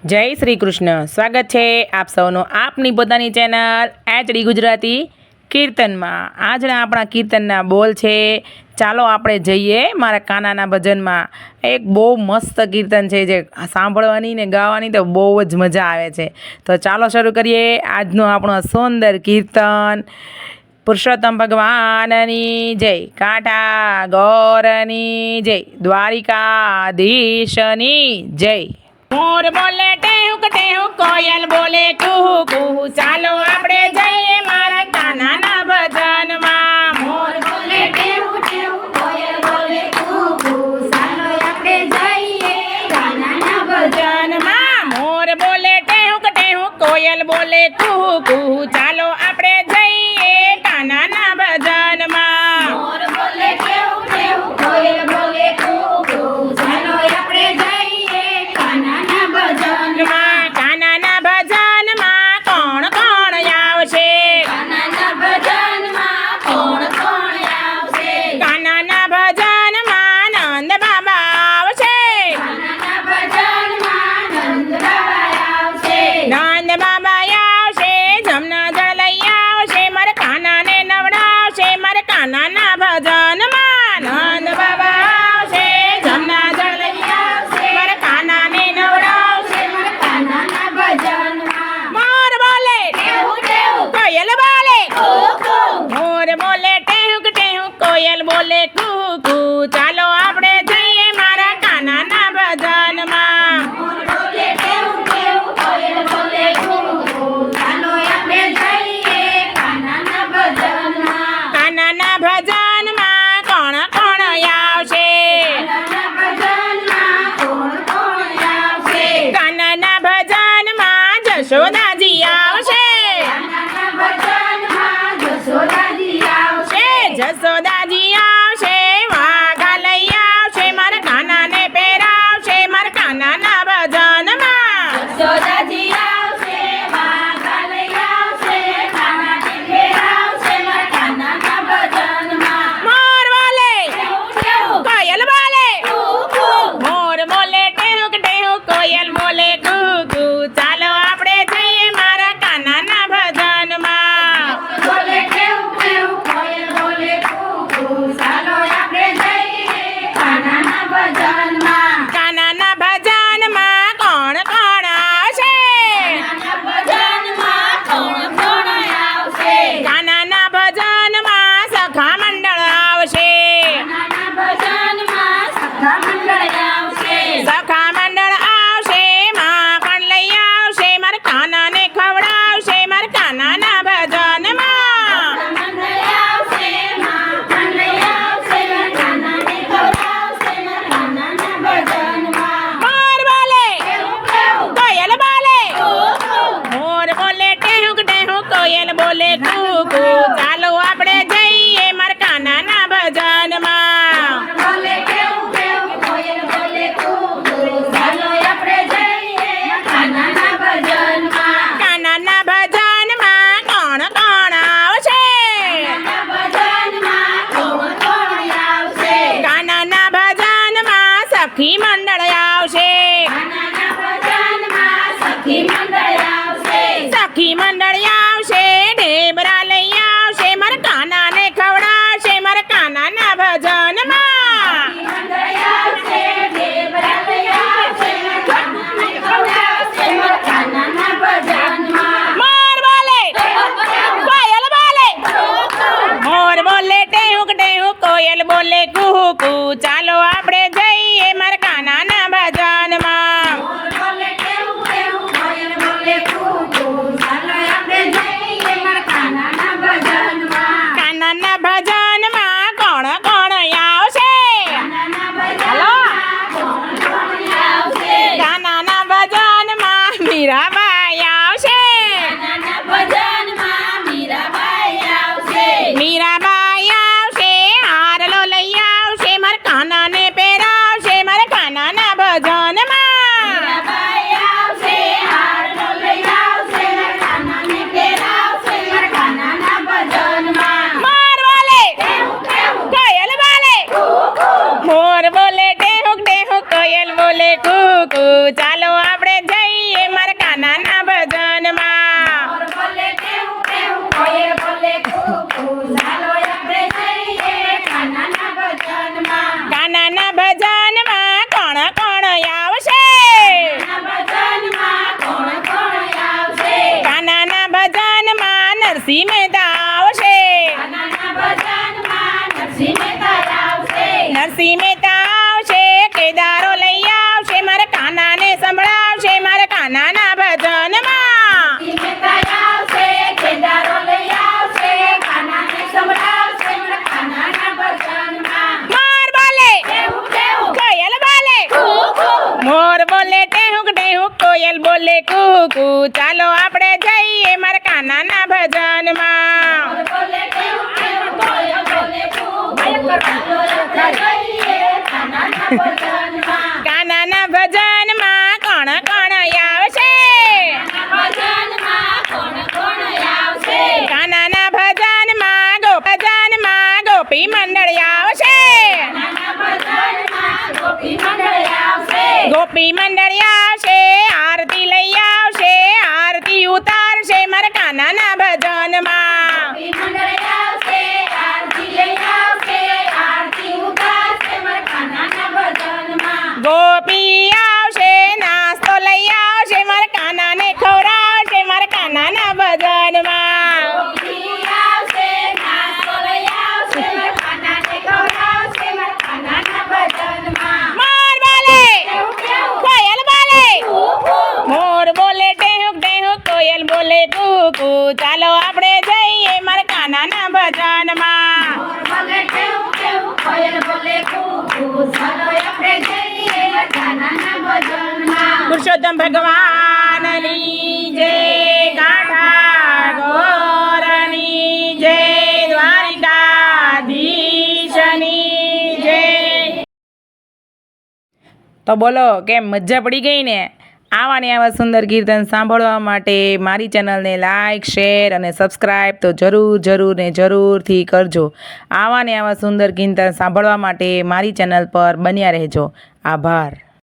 જય શ્રી કૃષ્ણ. સ્વાગત છે આપ સૌનો આપની પોતાની ચેનલ એચડી ગુજરાતી કીર્તનમાં. આજના આપણા કીર્તનના બોલ છે, ચાલો આપણે જઈએ મારા કાનાના ભજનમાં. એક બહુ મસ્ત કીર્તન છે જે સાંભળવાની ને ગાવાની તો બહુ જ મજા આવે છે. તો ચાલો શરૂ કરીએ આજનું આપણું સુંદર કીર્તન. પુરુષોત્તમ ભગવાનની જય, કાંઠા ગોરની જય, દ્વારિકાધીશની જય. મોર બોલે ટેહુક ટેહુક, કોયલ બોલે કુહુ કુહુ, ચાલો આપણે જઈએ મારા કાનાના ભજનમાં. મોર બોલે ટેહુક ટેહુક, કોયલ બોલે કુહુ કુહુ, ચાલો આપણે જઈએ કાનાના ભજનમાં. મોર બોલે ટેહુક ટેહુક, કોયલ બોલે કુહુ કુહુ, ચાલો આપણે જઈએ કાનાના ભજનમાં. મોર બોલે ટેહુક ટેહુક, કોયલ બોલે કુહુ કુહુ, ચાલો આપણે જઈએ કાનાના ભજનમાં. કાનાના ભજનમાં કોણ કોણ આવશે? કાનાના ભજનમાં કોણ કોણ આવશે? કાનાના ભજનમાં નંદ બાબા આવશે. કાનાના ભજનમાં નંદ બાબા આવશે. નંદ બાબા આવશે, જમના જળ લઈ આવશે, મારે કાનાને નવડાવશે. મારે કાનાના ભજનમાં નંદ બાબા આવશે, જમના જળ લઈ આવશે, મારે કાનાને નવડાવશે. મારા કાનાના ભજનમાં મોર બોલે ટેહુક ટેહુક, કોયલ બોલે, કુહુ કુહુ, મોર બોલે ટેહુક ટેહુક, કોયલ બોલે કુહુ કુહુ, ચાલો આપણે જઈએ મારા કાનાના ભજનમાં. મોર બોલે ટેહુક ટેહુક, કોયલ બોલે કુહુ કુહુ, ચાલો આપણે જઈએ કાનાના ભજનમાં. કાનાના ભજનમાં કોણ કોણ આવશે? કાનાના ભજનમાં કોણ કોણ આવશે? કાનાના ભજનમાં જશોદાજી આવશે. કાનાના ભજનમાં જશોદાજી આવશે. જશોદાજી આવશે, વાઘા લઈ આવશે, મારા કાનાને પહેરાવશે. મારા કાનાના ભજનમાં જશોદાજી આવશે, વાઘા લઈ આવશે, કાનાને ફેરાવશે. મારા કાનાના ભજનમાં મોર બોલે ટેહુક ટેહુક, કોયલ બોલે, કુહુ કુહુ, મોર બોલે ટેહુક ટેહુક, કોયલ બોલે કુહુ કુહુ, ચાલો આપણે જઈએ મારા કાનાના ભજનમાં. બોલે ટેહુક ટેહુક, કોયલ બોલે કુહુ કુહુ, ચાલો આપણે જઈએ કાનાના ભજનમાં. કાનાના ભજનમાં કોણ કોણ આવશે? કાનાના ભજનમાં કોણ કોણ આવશે? કાનાના ભજનમાં સખા મંડળ આવશે. કાનાના ભજનમાં સખા મંડળ આવશે. સખા મંડળ આવશે, માખણ લઈ આવશે, મારા કાનાને ખવડાવશે. મારા કાનાના ભજનમાં મંડળ આવશે, માખણ લઈ આવશે, કાનાને ખવડાવશે. કાનાના ભજનમાં મોર બોલે ટેહુક ટેહુક, કોયલ બોલે, કુહુ કુહુ, મોર બોલે ટેહુક ટેહુક, કોયલ બોલે કુહુ કુહુ, ચાલો આપણે જઈએ મારા કાનાના ભજનમાં. બોલે ટેહુક ટેહુક, કોયલ બોલે કુહુ કુહુ, ચાલો આપણે જઈએ કાનાના ભજનમાં. કાનાના ભજનમાં કોણ કોણ આવશે? કાનાના ભજનમાં કોણ કોણ આવશે? કાનાના ભજનમાં સખી મંડળ આવશે. કાનાના ભજનમાં સખી મંડળ આવશે. સખી મંડળ આવશે, ઢેબરા લઈ આવશે, મારા કાનાને ખવડાવશે. મારા કાનાના ભજનમાં મંડળ આવશે, ઢેબરા લઈ આવશે, કાનાને ખવડાવશે. મારા કાનાના ભજનમાં મોર બોલે કોયલ બોલે, મોર બોલે ટેહુક ટેહુક, કોયલ બોલે કુહુ કુહુ, ચાલો આપણે જઈએ મારા કાનાના ભજનમાં. બોલે ટેહુક ટેહુક, કોયલ બોલે કુહુ કુહુ, ચાલો આપણે જઈએ મારા કાનાના ભજનમાં. કાનાના ભજનમાં કોણ કોણ આવશે? કાનાના હલો. ભજનમાં કોણ કોણ આવશે? કાનાના ભજનમાં મીરાબાઈ આવશે. કાનાના ભજનમાં મીરાબાઈ આવશે. મીરાબાઈ આવશે, હારલો લઈ આવશે, મારા કાનાને પહેરાવશે. મારા કાનાના ભજનમાં મીરાબાઈ આવશે, હારનો લઈ આવશે, મારા કાનાને પહેરાવશે. મારા કાનાના ભજનમાં મોર બોલે ટેહુક ટેહુક, કોયલ બોલે, કુહુ કુહુ, મોર બોલે ટેહુક ટેહુક, કોયલ બોલે કુહુ કુહુ, ચાલો આપણે જઈએ કાનાના ભજનમાં મહેતા આવશે કેદારો લઈ આવશે કાનાને સંભળાવશે મારા કાનાના ભજનમાં મોર બોલે કેવું કેવું કોયલ બોલે મોર બોલે ટેહુક ટેહુક કોયલ બોલે કુકુ ચાલો આપણે જઈએ મારા કાનાના ભજનમાં બોલે કેવું કેવું કોયલ બોલે કૂકુ ચાલો આપણે જઈએ કાનાના ભજનમાં કાનાના ભજનમાં કોણ કોણ આવશે ભજનમાં કોણ કોણ આવશે કાનાના ભજનમાં ગોપી મંડળ આવશે નાના ભજનમાં ગોપી મંડળ આવશે ગોપી મંડળ આવશે આરતી લઈ આવશે આરતી ઉતારશે મારા કાનાના ભજનમાં ગોપી મંડળ આવશે આરતી લઈ આવશે આરતી ઉતારશે મારા કાનાના ભજનમાં ગોપી આવશે નાસ્તો લઈ આવશે મારા કાનાને ખવડાવશે મારા કાનાના ભજનમાં ગોપી આવશે નાસ્તો લઈ આવશે મારા કાનાને ખવડાવશે મારા કાનાના ભજનમાં મોર બોલે કેવું કેવું કોયલ બોલે કૂકુ મોર બોલે ટેહુક ટેહુક કોયલ બોલે કુકુ ચાલો આપણે જઈએ મારા કાનાના ભજનમાં બોલે કેવું કેવું કોયલ બોલે કૂકુ ચાલો આપણે જઈએ મારા કાનાના ભજનમાં પુરુષોત્તમ ભગવાનની જય ગાંઠા ગોરની જય દ્વારિકાધીશની જય તો બોલો કેમ મજા પડી ગઈ ને આવા સુંદર કીર્તન સાંભળવા માટે મારી ચેનલને લાઈક શેર અને સબસ્ક્રાઈબ તો જરૂરથી કરજો આવા સુંદર કીર્તન સાંભળવા માટે મારી ચેનલ પર બન્યા રહેજો આભાર.